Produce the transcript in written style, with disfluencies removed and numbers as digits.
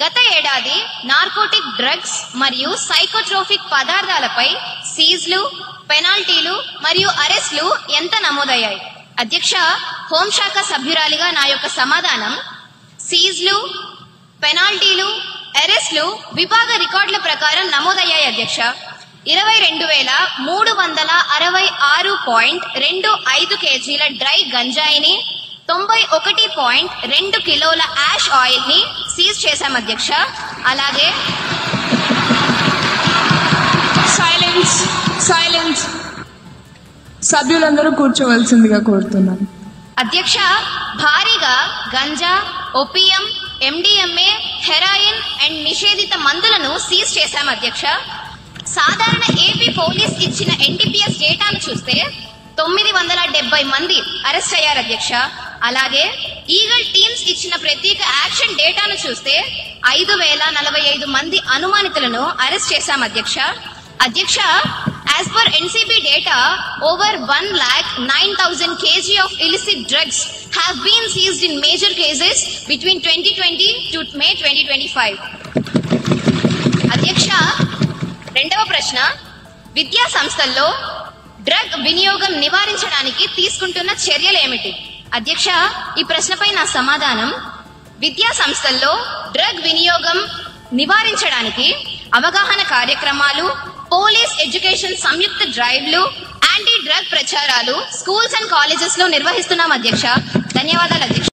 గత ఏడాది narcotic drugs మరియు సైకోట్రోపిక్ పదార్థాలపై సీజ్లు, పెనాల్టీలు మరియు అరెస్టులు ఎంత నమోదయ్యాయి? అధ్యక్ష, హోంశాఖ సభ్యురాలిగా నా యొక్క సమాధానం సీజ్లు, పెనాల్టీలు, అరెస్టులు విభాగ రికార్డుల ప్రకారం నమోదయ్యాయి అధ్యక్ష. 22,366.25 కేజీల డ్రై గంజాయిని, 91.2 కిలోల యాష్ ఆయిల్ ని సీజ్ చేశాం అధ్యక్ష. అలాగే సైలెన్స్ సభ్యులందరూ కూర్చోవలసిందిగా కోరుతున్నాను. అధ్యక్ష, భారీగా ganja, opium, MDMA, heroin and నిషేధిత మందులను సీజ్ చేశాం అధ్యక్ష. సాధారణ ఏపీ పోలీస్ ఇచ్చిన ఎన్డీపీఎస్ డేటాను చూస్తే 970 మంది అరెస్ట్ అయ్యారు అధ్యక్ష. అలాగే ఈగల్ టీమ్స్ ఇచ్చిన ప్రత్యేక యాక్షన్ డేటాను చూస్తే 5,045 మంది అనుమానితులను అరెస్ట్ చేశాం అధ్యక్ష. అధ్యక్ష, as per NCB data, over 1,09,000 kg of illicit drugs have been seized in major cases between 2020 to May 2025. అధ్యక్ష, రెండవ ప్రశ్న, విద్యా సంస్థల్లో డ్రగ్ వినియోగం నివారించడానికి తీసుకుంటున్న చర్యలు ఏమిటి? అధ్యక్ష, ఈ ప్రశ్నపై నా సమాధానం విద్యా సంస్థల్లో డ్రగ్ వినియోగం నివారించడానికి అవగాహన కార్యక్రమాలు, పోలీస్ ఎడ్యుకేషన్ సంయుక్త డ్రైవ్లు, యాంటీ డ్రగ్ ప్రచారాలు స్కూల్స్ అండ్ కాలేజెస్ లో నిర్వహిస్తున్నాం అధ్యక్ష. ధన్యవాదాలు అధ్యక్ష.